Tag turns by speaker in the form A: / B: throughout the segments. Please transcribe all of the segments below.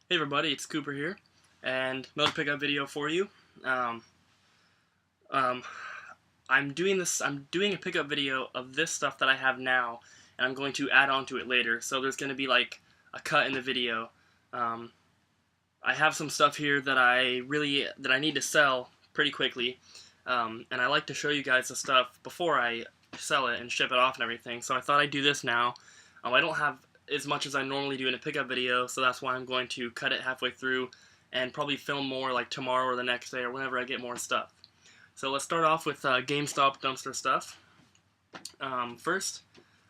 A: Hey everybody, it's Cooper here, and another pickup video for you. Um, um, I'm doing this. I'm doing a pickup video of this stuff that I have now, and I'm going to add on to it later. So there's going to be like a cut in the video. Um, I have some stuff here that I need to sell pretty quickly, and I like to show you guys the stuff before I sell it and ship it off and everything. So I thought I'd do this now. I don't have as much as I normally do in a pickup video, so that's why I'm going to cut it halfway through and probably film more like tomorrow or the next day or whenever I get more stuff. So let's start off with GameStop dumpster stuff. First,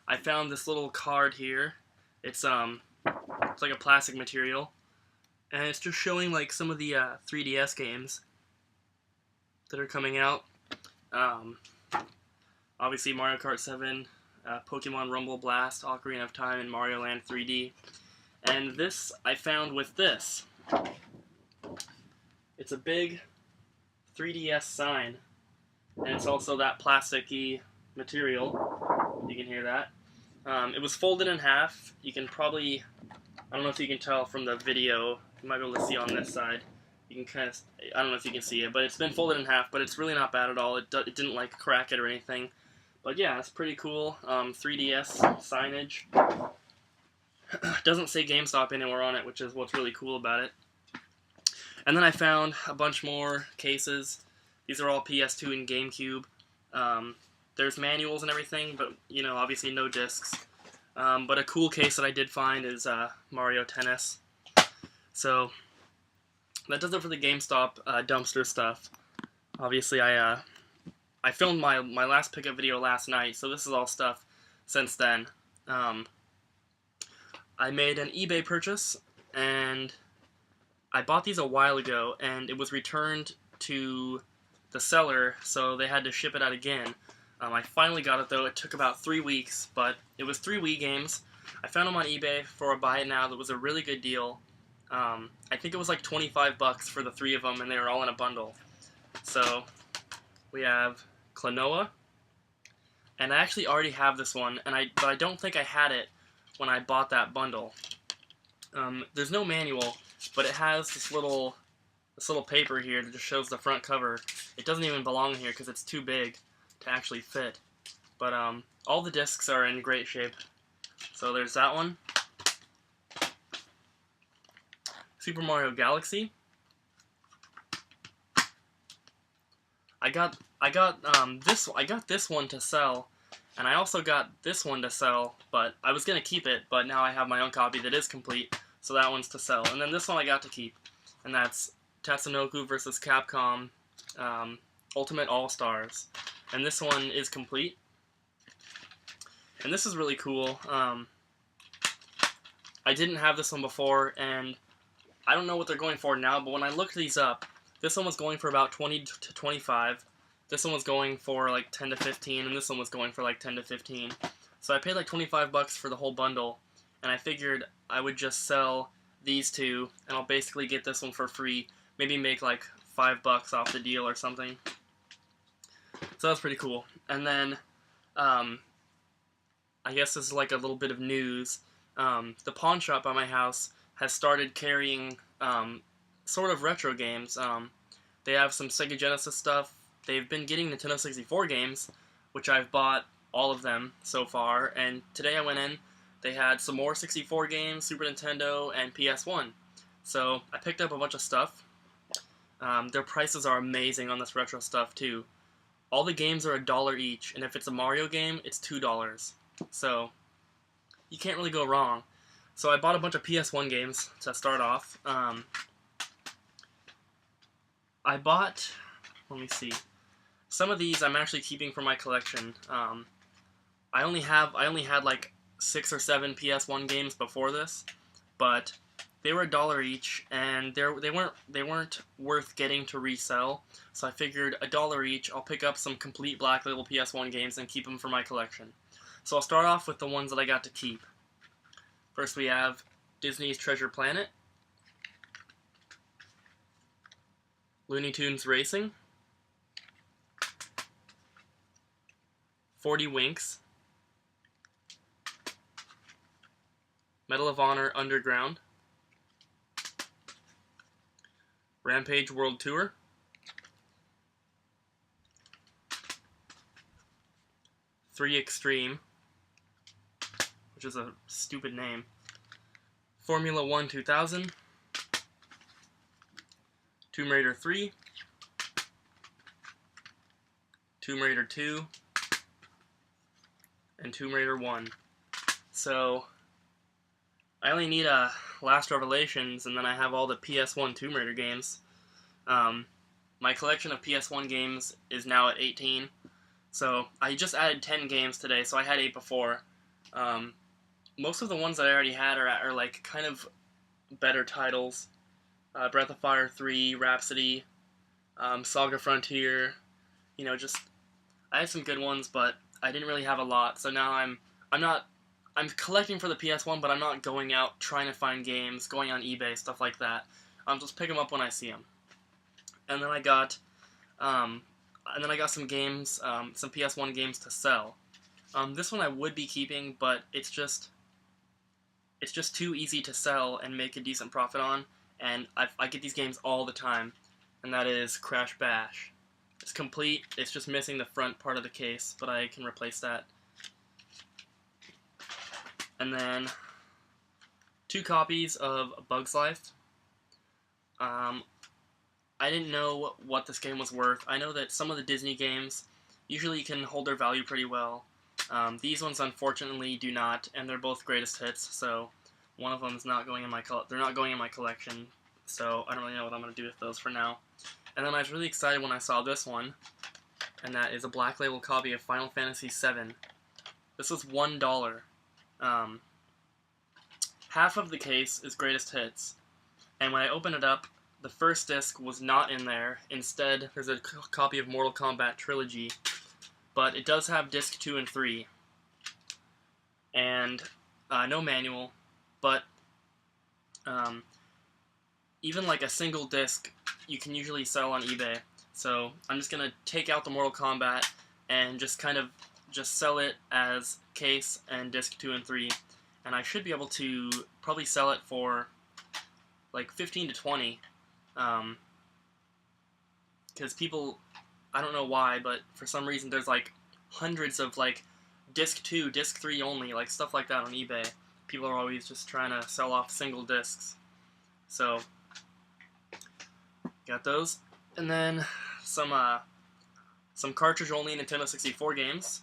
A: I found this little card here. It's like a plastic material, and it's just showing like some of the 3DS games that are coming out. Um, Obviously Mario Kart 7, Pokemon Rumble Blast, Ocarina of Time, and Mario Land 3D. And this I found with this. It's a big 3DS sign, and it's also that plasticky material. You can hear that. It was folded in half. You can probably, I don't know if you can tell from the video, you might be able to see on this side. You can kind of, I don't know if you can see it, but it's been folded in half, but it's really not bad at all. It didn't like crack it or anything. But yeah, it's pretty cool. 3DS signage. Doesn't say GameStop anywhere on it, which is what's really cool about it. And then I found a bunch more cases. These are all PS2 and GameCube. There's manuals and everything, but obviously no discs. But a cool case that I did find is Mario Tennis. So that does it for the GameStop dumpster stuff. Obviously, I filmed my last pickup video last night, so this is all stuff since then. I made an eBay purchase, and I bought these a while ago, and it was returned to the seller, so they had to ship it out again. I finally got it, though. It took about 3 weeks, but it was 3 Wii games. I found them on eBay for a buy it now. That was a really good deal. I think it was like 25 bucks for the 3 of them, and they were all in a bundle. So we have Klonoa, and I actually already have this one, but I don't think I had it when I bought that bundle. There's no manual, but it has this little paper here that just shows the front cover. It doesn't even belong here because it's too big to actually fit. But all the discs are in great shape. So there's that one. Super Mario Galaxy. I got this one to sell, and I also got this one to sell, but I was gonna keep it, but now I have my own copy that is complete, so that one's to sell. And then this one I got to keep, and that's Tatsunoko vs. Capcom Ultimate All-Stars. And this one is complete. And this is really cool. I didn't have this one before, and I don't know what they're going for now, but when I looked these up, this one was going for about 20 to 25. This one was going for like 10 to 15, and this one was going for like 10 to 15. So I paid like 25 bucks for the whole bundle, and I figured I would just sell these two, and I'll basically get this one for free. Maybe make like 5 bucks off the deal or something. So that's pretty cool. And then, I guess this is like a little bit of news. The pawn shop by my house has started carrying sort of retro games. They have some Sega Genesis stuff. They've been getting Nintendo 64 games, which I've bought all of them so far. And today I went in, they had some more 64 games, Super Nintendo, and PS1. So I picked up a bunch of stuff. Their prices are amazing on this retro stuff too. All the games are $1 each, and if it's a Mario game, it's $2. So you can't really go wrong. So I bought a bunch of PS1 games to start off. I bought, let me see, some of these I'm actually keeping for my collection. I only had like 6 or 7 PS1 games before this, but they were $1 each, and they weren't worth getting to resell. So I figured $1 each. I'll pick up some complete Black Label PS1 games and keep them for my collection. So I'll start off with the ones that I got to keep. First we have Disney's Treasure Planet, Looney Tunes Racing, 40 Winks, Medal of Honor Underground, Rampage World Tour, Three Extreme, which is a stupid name, Formula 1 2000, Tomb Raider 3, Tomb Raider 2, and Tomb Raider 1. So I only need Last Revelations, and then I have all the PS1 Tomb Raider games. My collection of PS1 games is now at 18. So I just added 10 games today, so I had 8 before. Most of the ones that I already had are like kind of better titles. Breath of Fire 3, Rhapsody, Saga Frontier. You know, just I had some good ones, but I didn't really have a lot. So now I'm collecting for the PS1, but I'm not going out trying to find games, going on eBay, stuff like that. I'm just pick them up when I see them. And then I got some games, some PS1 games to sell. This one I would be keeping, but it's just too easy to sell and make a decent profit on. And I get these games all the time, and that is Crash Bash. It's complete. It's just missing the front part of the case, but I can replace that. And then 2 copies of Bug's Life. I didn't know what this game was worth. I know that some of the Disney games usually can hold their value pretty well. These ones unfortunately do not, and they're both greatest hits. So one of them is not going in my collection. So I don't really know what I'm going to do with those for now. And then I was really excited when I saw this one, and that is a Black Label copy of Final Fantasy VII. This was $1. Half of the case is greatest hits, and when I open it up, the first disc was not in there. Instead, there's a copy of Mortal Kombat Trilogy, but it does have disc 2 and 3, and no manual, but even like a single disc you can usually sell on eBay. So I'm just gonna take out the Mortal Kombat and just sell it as case and disc 2 and 3, and I should be able to probably sell it for like 15 to 20, because people, I don't know why, but for some reason there's like hundreds of like disc 2, disc 3 only, like stuff like that on eBay. People are always just trying to sell off single discs. So got those, and then some cartridge only Nintendo 64 games.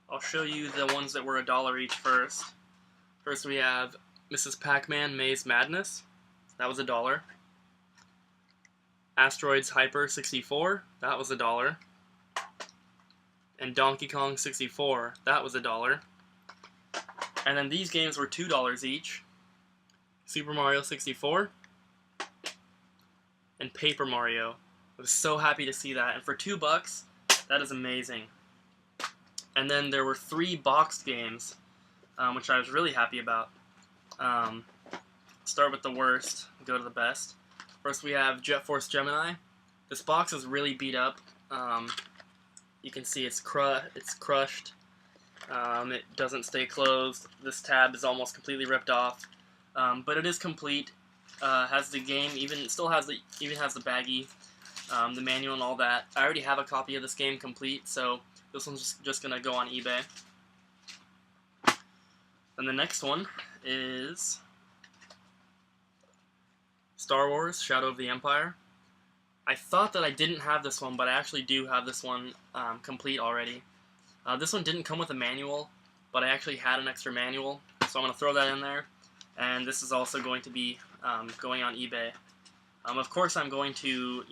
A: I'll show you the ones that were $1 each first. First we have Mrs. Pac-Man Maze Madness. That was $1. Asteroids Hyper 64. That was $1. And Donkey Kong 64. That was $1. And then these games were $2 each. Super Mario 64 and Paper Mario. I was so happy to see that, and for $2, that is amazing. And then there were 3 boxed games, which I was really happy about. Start with the worst, go to the best. First we have Jet Force Gemini. This box is really beat up. You can see it's crushed. It doesn't stay closed. This tab is almost completely ripped off. But it is complete. Has the game, even has the baggie, the manual and all that. I already have a copy of this game complete, so this one's just gonna go on eBay. And the next one is Star Wars: Shadow of the Empire. I thought that I didn't have this one, but I actually do have this one complete already. This one didn't come with a manual, but I actually had an extra manual, so I'm gonna throw that in there. And this is also going to be going on eBay. Of course, I'm going to,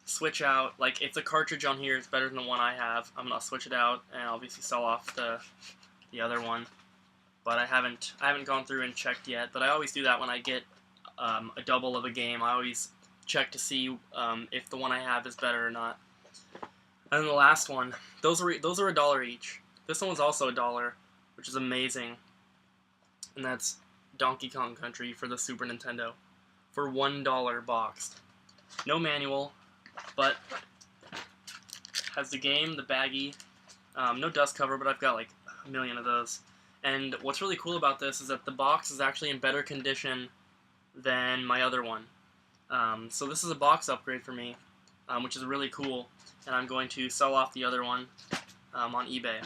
A: switch out. Like, if the cartridge on here is better than the one I have, I'm gonna switch it out and obviously sell off the other one. But I haven't gone through and checked yet. But I always do that when I get a double of a game. I always check to see if the one I have is better or not. And then the last one, those are $1 each. This one was also $1, which is amazing. And that's Donkey Kong Country for the Super Nintendo for $1 boxed. No manual, but has the game, the baggie, no dust cover, but I've got like a million of those. And what's really cool about this is that the box is actually in better condition than my other one. So this is a box upgrade for me, which is really cool, and I'm going to sell off the other one on eBay.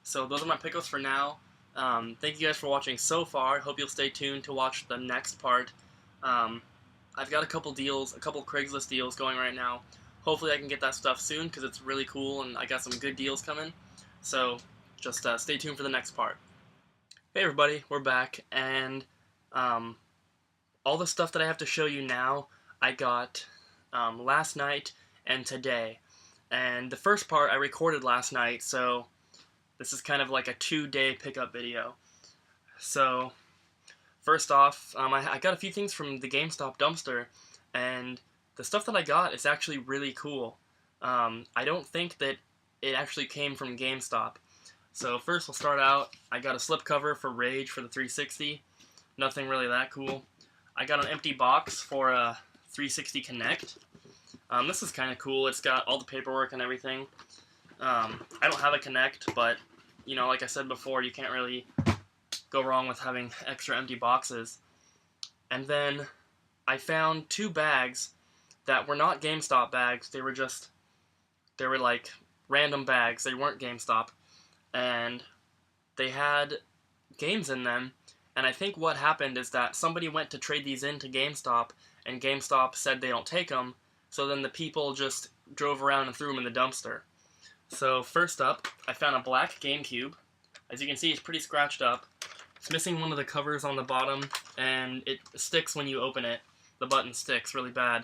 A: So those are my pickups for now. Thank you guys for watching so far. Hope you'll stay tuned to watch the next part. I've got a couple Craigslist deals going right now. Hopefully I can get that stuff soon because it's really cool and I got some good deals coming. So just stay tuned for the next part. Hey everybody, we're back, and all the stuff that I have to show you now I got last night and today. And the first part I recorded last night, so this is kind of like a 2-day pickup video. So first off, I got a few things from the GameStop dumpster, and the stuff that I got is actually really cool. I don't think that it actually came from GameStop. So first we'll start out, I got a slipcover for Rage for the 360. Nothing really that cool. I got an empty box for a 360 Connect. This is kind of cool. It's got all the paperwork and everything. I don't have a Connect, but, you know, like I said before, you can't really go wrong with having extra empty boxes. And then I found 2 bags that were not GameStop bags. They were like random bags. They weren't GameStop. And they had games in them. And I think what happened is that somebody went to trade these in to GameStop, and GameStop said they don't take them. So then the people just drove around and threw them in the dumpster. So first up, I found a black GameCube. As you can see, it's pretty scratched up. It's missing one of the covers on the bottom, and it sticks when you open it. The button sticks really bad.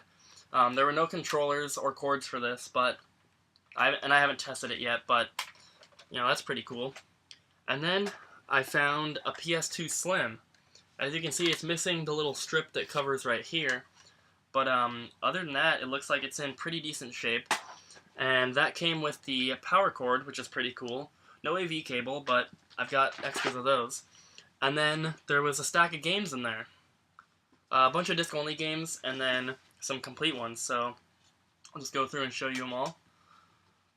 A: There were no controllers or cords for this, but I haven't tested it yet, but you know, that's pretty cool. And then I found a PS2 Slim. As you can see, it's missing the little strip that covers right here. But other than that, it looks like it's in pretty decent shape. And that came with the power cord, which is pretty cool. No AV cable, but I've got extras of those. And then there was a stack of games in there. A bunch of disc-only games, and then some complete ones. So I'll just go through and show you them all.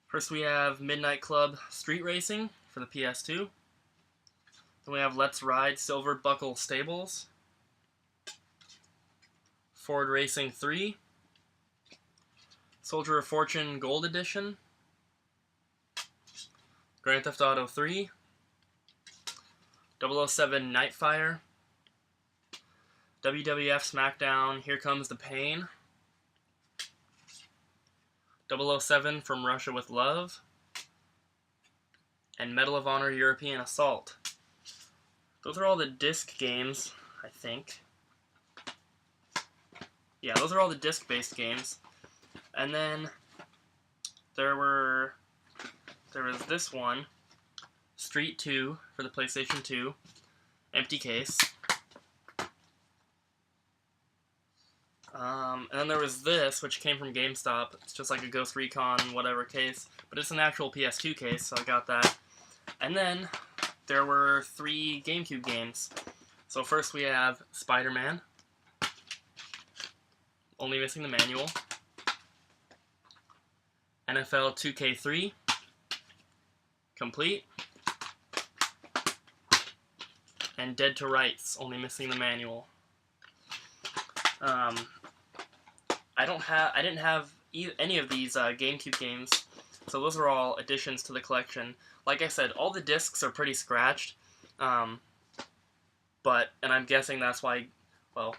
A: First we have Midnight Club Street Racing for the PS2. Then we have Let's Ride Silver Buckle Stables. Ford Racing 3. Soldier of Fortune Gold Edition. Grand Theft Auto 3. 007 Nightfire. WWF SmackDown Here Comes the Pain. 007 From Russia with Love. And Medal of Honor European Assault. Those are all the disc games, I think. Yeah, those are all the disc-based games. And then there was this one, Street 2 for the PlayStation 2, empty case. And then there was this, which came from GameStop. It's just like a Ghost Recon whatever case, but it's an actual PS2 case, so I got that. And then there were 3 GameCube games. So first we have Spider-Man, only missing the manual. NFL 2K3, complete. And Dead to Rights, only missing the manual. I didn't have any of these GameCube games, so those are all additions to the collection. Like I said, all the discs are pretty scratched, and I'm guessing that's why, well,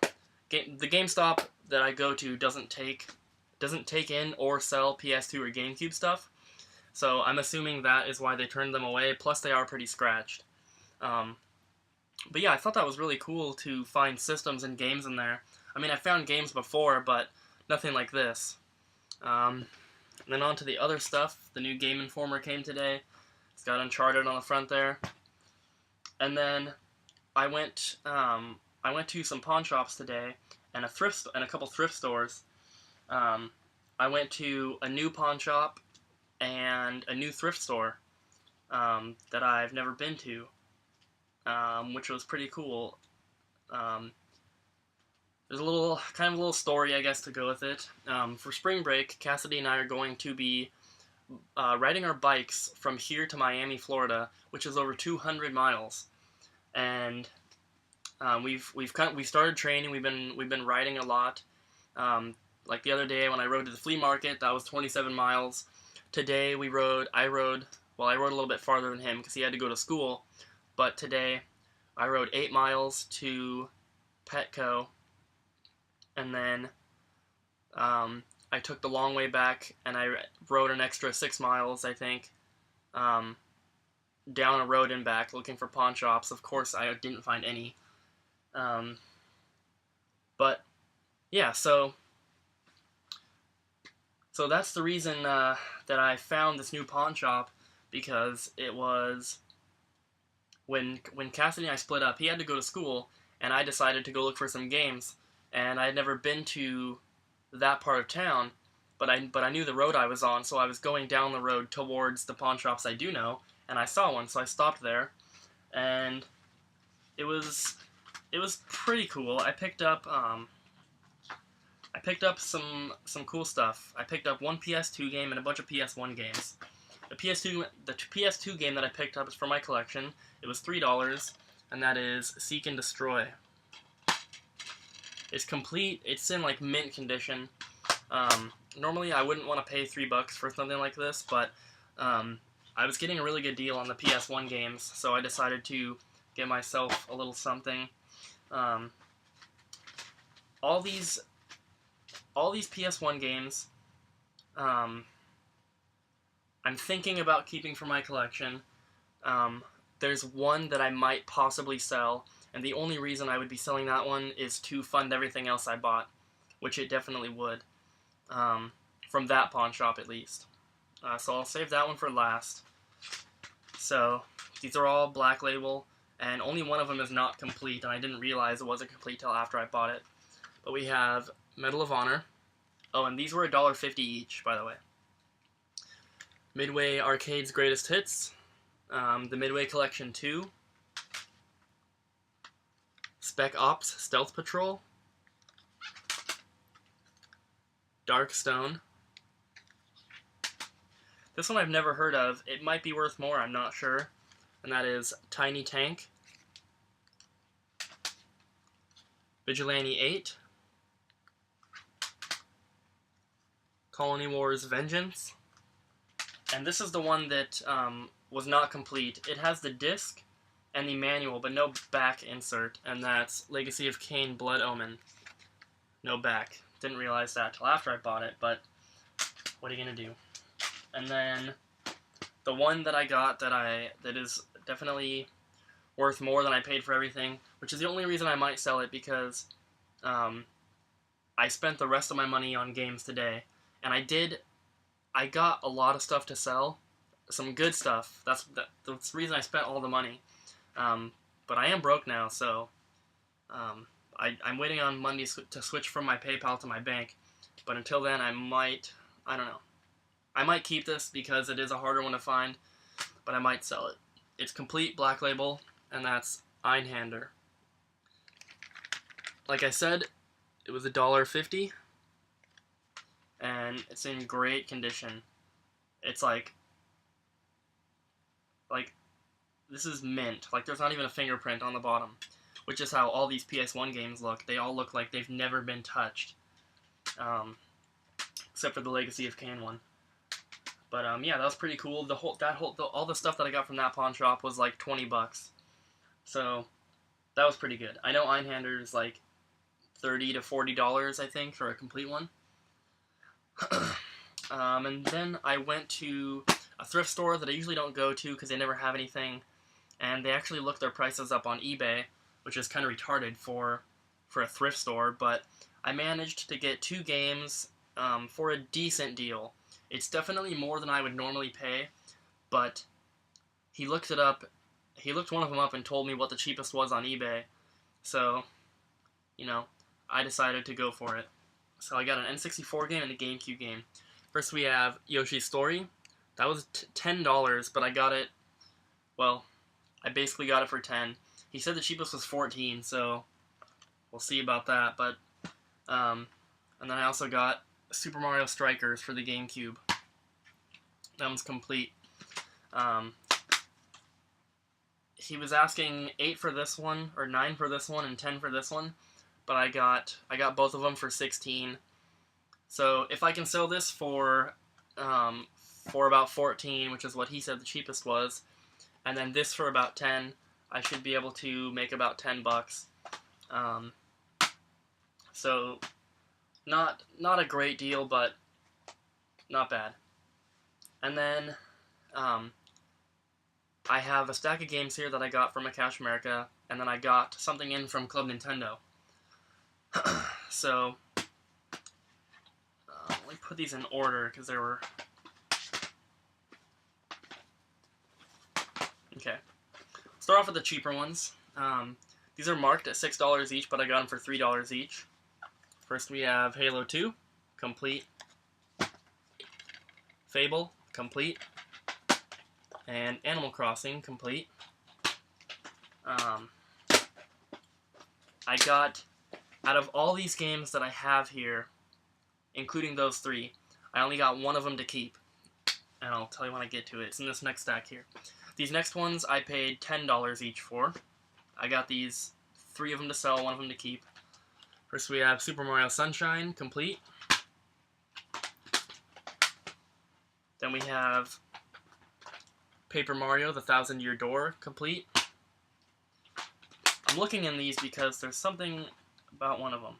A: the GameStop that I go to doesn't take in or sell PS2 or GameCube stuff, so I'm assuming that is why they turned them away, plus they are pretty scratched. But yeah, I thought that was really cool to find systems and games in there. I mean, I found games before, but nothing like this. And then on to the other stuff. The new Game Informer came today. It's got Uncharted on the front there. And then I went to some pawn shops today and a couple thrift stores. I went to a new pawn shop and a new thrift store that I've never been to, which was pretty cool. There's a little story, I guess, to go with it. For spring break, Cassidy and I are going to be riding our bikes from here to Miami, Florida, which is over 200 miles. And We started training. We've been riding a lot. Like the other day when I rode to the flea market, that was 27 miles. Today I rode a little bit farther than him because he had to go to school. But today I rode 8 miles to Petco, and then I took the long way back, and I rode an extra 6 miles, I think, down a road and back looking for pawn shops. Of course, I didn't find any. But yeah, so that's the reason that I found this new pawn shop, because it was when Cassidy and I split up. He had to go to school, and I decided to go look for some games. And I had never been to that part of town, but I knew the road I was on, so I was going down the road towards the pawn shops I do know, and I saw one, so I stopped there, and it was pretty cool. I picked up some cool stuff. I picked up one PS2 game and a bunch of PS1 games. The PS2 game that I picked up is from my collection. It was $3, and that is Seek and Destroy. It's complete. It's in like mint condition. Normally I wouldn't want to pay $3 for something like this, but I was getting a really good deal on the PS1 games, so I decided to get myself a little something. All these PS1 games, I'm thinking about keeping for my collection. There's one that I might possibly sell, and the only reason I would be selling that one is to fund everything else I bought, which it definitely would, from that pawn shop at least. So I'll save that one for last. So these are all Black Label, and only one of them is not complete, and I didn't realize it wasn't complete till after I bought it. But we have Medal of Honor. Oh, and these were $1.50 each, by the way. Midway Arcade's Greatest Hits. The Midway Collection 2. Spec Ops Stealth Patrol. Darkstone. This one I've never heard of. It might be worth more, I'm not sure. And that is Tiny Tank. Vigilante 8. Colony Wars Vengeance. And this is the one that was not complete. It has the disc and the manual, but no back insert, and that's Legacy of Kain Blood Omen. No back. Didn't realize that till after I bought it, but what are you gonna do? And then the one that I got that is definitely worth more than I paid for everything, which is the only reason I might sell it, because I spent the rest of my money on games today, and I got a lot of stuff to sell, some good stuff. That's the reason I spent all the money. But I am broke now, so I'm waiting on Monday to switch from my PayPal to my bank. But until then, I don't know. I might keep this because it is a harder one to find, but I might sell it. It's complete Black Label, and that's Einhander. Like I said, it was $1.50, and it's in great condition. It's like this is mint. Like, there's not even a fingerprint on the bottom, which is how all these PS1 games look. They all look like they've never been touched, except for the Legacy of Kain one. But yeah, that was pretty cool. All the stuff that I got from that pawn shop was like $20, so that was pretty good. I know Einhander is like $30 to $40, I think, for a complete one. And then I went to a thrift store that I usually don't go to because they never have anything, and they actually looked their prices up on eBay, which is kind of retarded for a thrift store, but I managed to get 2 games for a decent deal. It's definitely more than I would normally pay, but he looked it up. He looked one of them up and told me what the cheapest was on eBay, so, you know, I decided to go for it. So I got an N64 game and a GameCube game. First we have Yoshi's Story. That was $10, but I got it, well, I basically got it for 10. He said the cheapest was 14, so we'll see about that. But and then I also got Super Mario Strikers for the GameCube. That one's complete. he was asking 8 for this one, or 9 for this one, and 10 for this one, but I got both of them for 16. So if I can sell this for about 14, which is what he said the cheapest was, and then this for about 10, I should be able to make about 10 bucks. So not a great deal, but not bad. And then I have a stack of games here that I got from Cash America, and then I got something in from Club Nintendo. So let me put these in order because there were... Okay. Start off with the cheaper ones. These are marked at $6 each, but I got them for $3 each. First we have Halo 2, complete. Fable, complete. And Animal Crossing, complete. I got, out of all these games that I have here, including those 3, I only got one of them to keep. And I'll tell you when I get to it. It's in this next stack here. These next ones I paid $10 each for. I got these 3 of them to sell, 1 of them to keep. First we have Super Mario Sunshine, complete. Then we have Paper Mario, The Thousand Year Door, complete. I'm looking in these because there's something about one of them.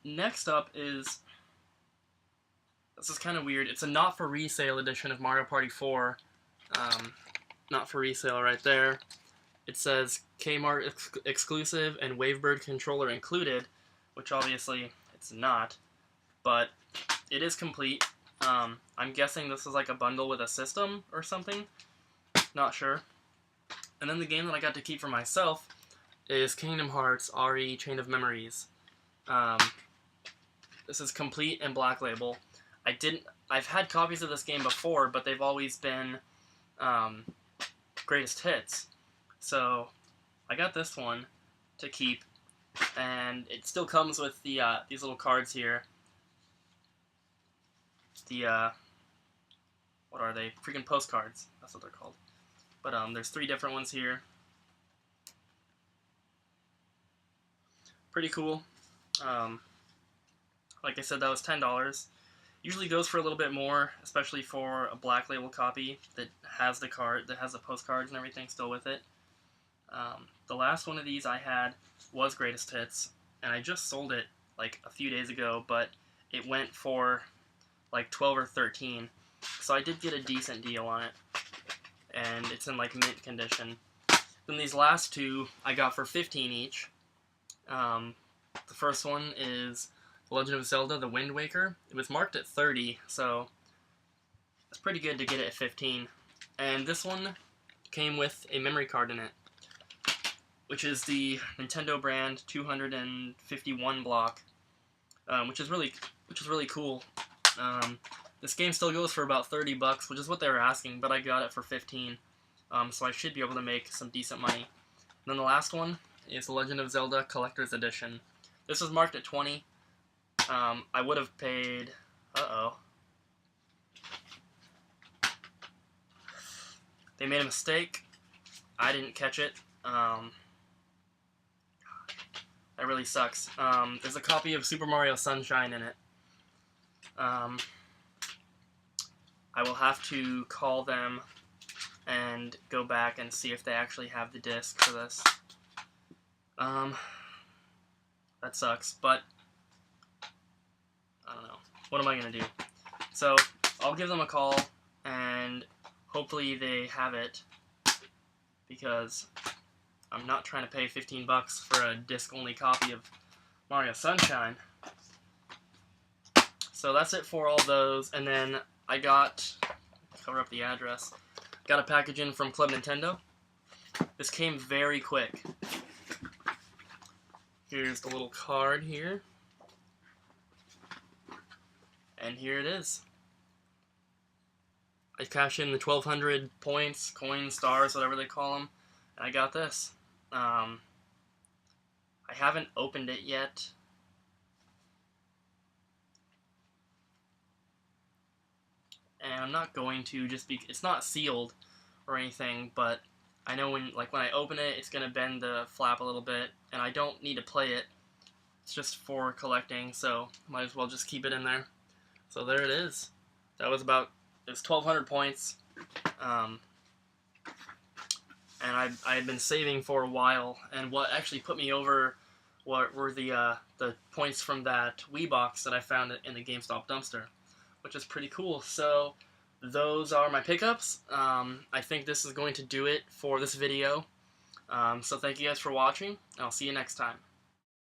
A: Next up is... This is kind of weird. It's a not-for-resale edition of Mario Party 4. Not for resale right there. It says Kmart exclusive and Wavebird controller included, which obviously it's not, but it is complete. I'm guessing this is like a bundle with a system or something. Not sure. And then the game that I got to keep for myself is Kingdom Hearts RE Chain of Memories. This is complete and Black Label. I've had copies of this game before, but they've always been greatest hits. So I got this one to keep, and it still comes with the these little cards here. The what are they? Freaking postcards. That's what they're called. But there's 3 different ones here. Pretty cool. Like I said, that was $10. Usually goes for a little bit more, especially for a Black Label copy that has the card, that has the postcards and everything still with it. The last one of these I had was Greatest Hits, and I just sold it like a few days ago, but it went for like 12 or 13, so I did get a decent deal on it, and it's in like mint condition. Then these last 2 I got for 15 each. The first one is The Legend of Zelda: The Wind Waker. It was marked at 30, so it's pretty good to get it at 15. And this one came with a memory card in it, which is the Nintendo brand 251 block, which is really cool. This game still goes for about 30 bucks, which is what they were asking, but I got it for 15, so I should be able to make some decent money. And then the last one is The Legend of Zelda Collector's Edition. This was marked at 20. I would have paid... They made a mistake. I didn't catch it. That really sucks. There's a copy of Super Mario Sunshine in it. I will have to call them and go back and see if they actually have the disc for this. That sucks, but I don't know. What am I going to do? So, I'll give them a call, and hopefully they have it, because I'm not trying to pay 15 bucks for a disc-only copy of Mario Sunshine. So that's it for all those, and then I got, cover up the address, got a package in from Club Nintendo. This came very quick. Here's the little card here. And here it is. I cashed in the 1,200 points, coins, stars, whatever they call them, and I got this. I haven't opened it yet. and I'm not going to it's not sealed or anything, but I know when I open it, it's gonna bend the flap a little bit, and I don't need to play it. It's just for collecting, so might as well just keep it in there. So there it is. It was 1,200 points, and I had been saving for a while. And what actually put me over were the points from that Wii box that I found in the GameStop dumpster, which is pretty cool. So those are my pickups. I think this is going to do it for this video. So thank you guys for watching, and I'll see you next time.